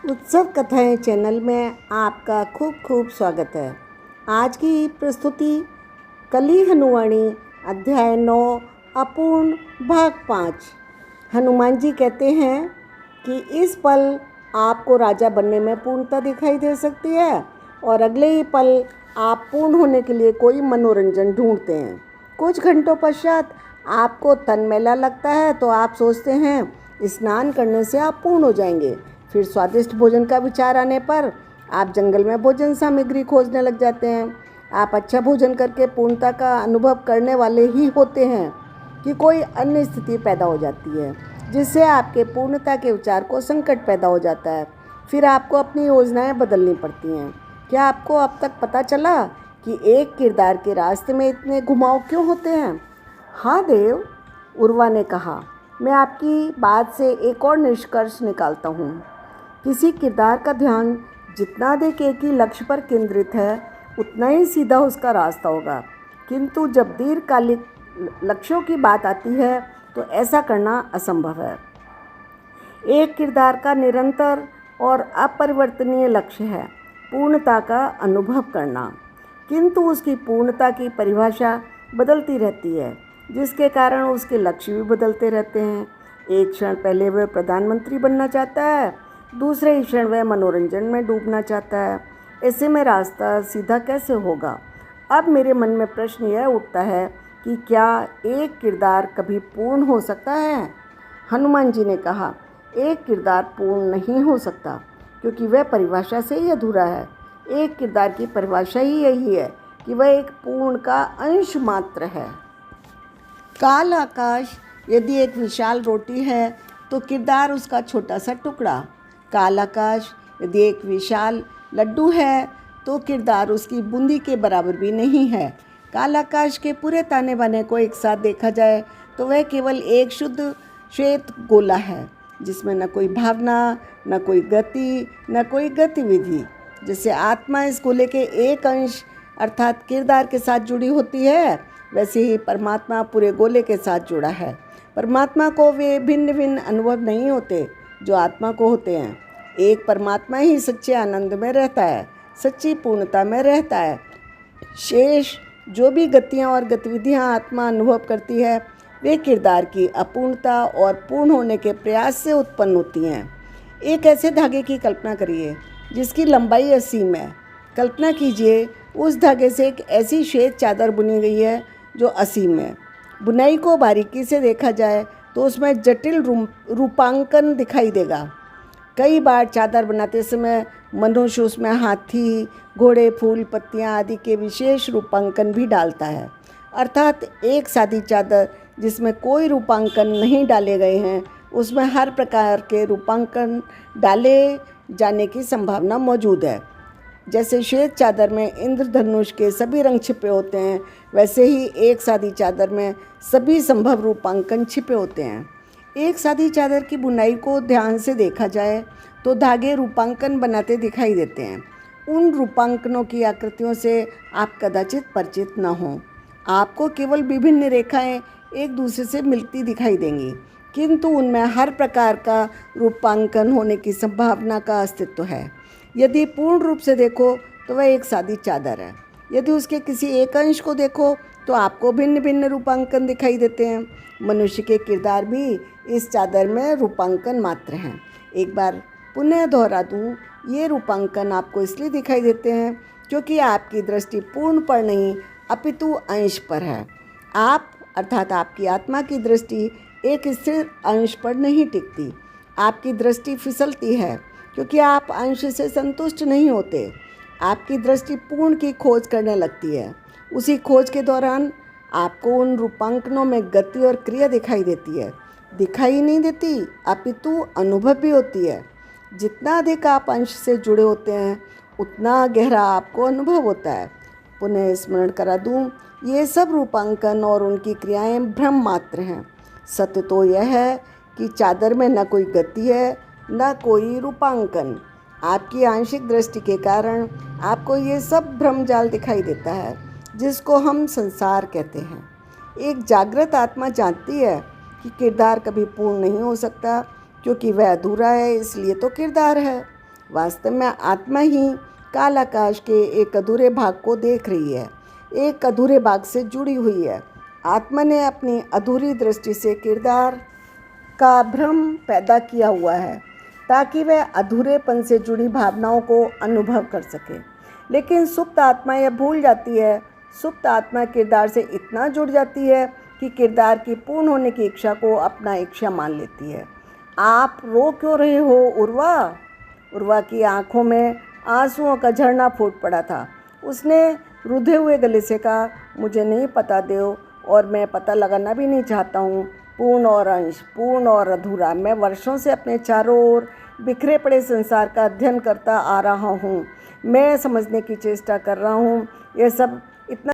उत्सव कथाएं चैनल में आपका खूब खूब स्वागत है। आज की प्रस्तुति कली हनुवाणी अध्याय 9 अपूर्ण भाग 5। हनुमान जी कहते हैं कि इस पल आपको राजा बनने में पूर्णता दिखाई दे सकती है और अगले ही पल आप पूर्ण होने के लिए कोई मनोरंजन ढूंढते हैं। कुछ घंटों पश्चात आपको तन मैला लगता है तो आप सोचते हैं स्नान करने से आप पूर्ण हो जाएंगे। फिर स्वादिष्ट भोजन का विचार आने पर आप जंगल में भोजन सामग्री खोजने लग जाते हैं। आप अच्छा भोजन करके पूर्णता का अनुभव करने वाले ही होते हैं कि कोई अन्य स्थिति पैदा हो जाती है जिससे आपके पूर्णता के विचार को संकट पैदा हो जाता है। फिर आपको अपनी योजनाएं बदलनी पड़ती हैं। क्या आपको अब तक पता चला कि एक किरदार के रास्ते में इतने घुमाव क्यों होते हैं? हाँ देव, उर्वा ने कहा, मैं आपकी बात से एक और निष्कर्ष निकालता हूँ। किसी किरदार का ध्यान जितना अधिक एक ही लक्ष्य पर केंद्रित है उतना ही सीधा उसका रास्ता होगा, किंतु जब दीर्घकालिक लक्ष्यों की बात आती है तो ऐसा करना असंभव है। एक किरदार का निरंतर और अपरिवर्तनीय लक्ष्य है पूर्णता का अनुभव करना, किंतु उसकी पूर्णता की परिभाषा बदलती रहती है, जिसके कारण उसके लक्ष्य भी बदलते रहते हैं। एक क्षण पहले वह प्रधानमंत्री बनना चाहता है, दूसरे ही क्षण वह मनोरंजन में डूबना चाहता है। ऐसे में रास्ता सीधा कैसे होगा? अब मेरे मन में प्रश्न यह उठता है कि क्या एक किरदार कभी पूर्ण हो सकता है? हनुमान जी ने कहा, एक किरदार पूर्ण नहीं हो सकता क्योंकि वह परिभाषा से ही अधूरा है। एक किरदार की परिभाषा ही यही है कि वह एक पूर्ण का अंश मात्र है। काल आकाश यदि एक विशाल रोटी है तो किरदार उसका छोटा सा टुकड़ा। काल आकाश यदि एक विशाल लड्डू है तो किरदार उसकी बूंदी के बराबर भी नहीं है। काल आकाश के पूरे ताने बाने को एक साथ देखा जाए तो वह केवल एक शुद्ध श्वेत गोला है जिसमें न कोई भावना, न कोई गति, न कोई गतिविधि। जैसे आत्मा इस गोले के एक अंश अर्थात किरदार के साथ जुड़ी होती है, वैसे ही परमात्मा पूरे गोले के साथ जुड़ा है। परमात्मा को वे भिन्न भिन्न अनुभव नहीं होते जो आत्मा को होते हैं। एक परमात्मा ही सच्चे आनंद में रहता है, सच्ची पूर्णता में रहता है। शेष जो भी गतियाँ और गतिविधियाँ आत्मा अनुभव करती है वे किरदार की अपूर्णता और पूर्ण होने के प्रयास से उत्पन्न होती हैं। एक ऐसे धागे की कल्पना करिए जिसकी लंबाई असीम है। कल्पना कीजिए उस धागे से एक ऐसी श्वेत चादर बुनी गई है जो असीम है। बुनाई को बारीकी से देखा जाए तो उसमें जटिल रूपांकन दिखाई देगा। कई बार चादर बनाते समय मनुष्य उसमें हाथी, घोड़े, फूल, पत्तियाँ आदि के विशेष रूपांकन भी डालता है। अर्थात एक सादी चादर जिसमें कोई रूपांकन नहीं डाले गए हैं उसमें हर प्रकार के रूपांकन डाले जाने की संभावना मौजूद है। जैसे श्वेत चादर में इंद्रधनुष के सभी रंग छिपे होते हैं, वैसे ही एक सादी चादर में सभी संभव रूपांकन छिपे होते हैं। एक सादी चादर की बुनाई को ध्यान से देखा जाए तो धागे रूपांकन बनाते दिखाई देते हैं। उन रूपांकनों की आकृतियों से आप कदाचित परिचित न हों। आपको केवल विभिन्न रेखाएं एक दूसरे से मिलती दिखाई देंगी, किंतु उनमें हर प्रकार का रूपांकन होने की संभावना का अस्तित्व है। यदि पूर्ण रूप से देखो तो वह एक सादी चादर है। यदि उसके किसी एक अंश को देखो तो आपको भिन्न भिन्न रूपांकन दिखाई देते हैं। मनुष्य के किरदार भी इस चादर में रूपांकन मात्र हैं। एक बार पुनः दोहरा दूँ, ये रूपांकन आपको इसलिए दिखाई देते हैं क्योंकि आपकी दृष्टि पूर्ण पर नहीं अपितु अंश पर है। आप अर्थात आपकी आत्मा की दृष्टि एक स्थिर अंश पर नहीं टिकती। आपकी दृष्टि फिसलती है क्योंकि आप अंश से संतुष्ट नहीं होते। आपकी दृष्टि पूर्ण की खोज करने लगती है। उसी खोज के दौरान आपको उन रूपांकनों में गति और क्रिया दिखाई देती है। दिखाई नहीं देती अपितु अनुभव भी होती है। जितना अधिक आप अंश से जुड़े होते हैं उतना गहरा आपको अनुभव होता है। पुनः स्मरण करा दूँ, ये सब रूपांकन और उनकी क्रियाएं भ्रम मात्र हैं। सत्य तो यह है कि चादर में न कोई गति है न कोई रूपांकन। आपकी आंशिक दृष्टि के कारण आपको ये सब भ्रमजाल दिखाई देता है जिसको हम संसार कहते हैं। एक जागृत आत्मा जानती है कि किरदार कभी पूर्ण नहीं हो सकता क्योंकि वह अधूरा है, इसलिए तो किरदार है। वास्तव में आत्मा ही काल आकाश के एक अधूरे भाग को देख रही है, एक अधूरे भाग से जुड़ी हुई है। आत्मा ने अपनी अधूरी दृष्टि से किरदार का भ्रम पैदा किया हुआ है ताकि वह अधूरेपन से जुड़ी भावनाओं को अनुभव कर सके। लेकिन सुप्त आत्मा यह भूल जाती है। सुप्त आत्मा किरदार से इतना जुड़ जाती है कि किरदार की पूर्ण होने की इच्छा को अपना इच्छा मान लेती है। आप रो क्यों रहे हो उर्वा? उर्वा की आंखों में आंसुओं का झरना फूट पड़ा था। उसने रुधे हुए गले से कहा, मुझे नहीं पता देव, और मैं पता लगाना भी नहीं चाहता हूँ। पूर्ण और अंश, पूर्ण और अधूरा। मैं वर्षों से अपने चारों ओर बिखरे पड़े संसार का अध्ययन करता आ रहा हूँ। मैं समझने की चेष्टा कर रहा हूँ। यह सब इतना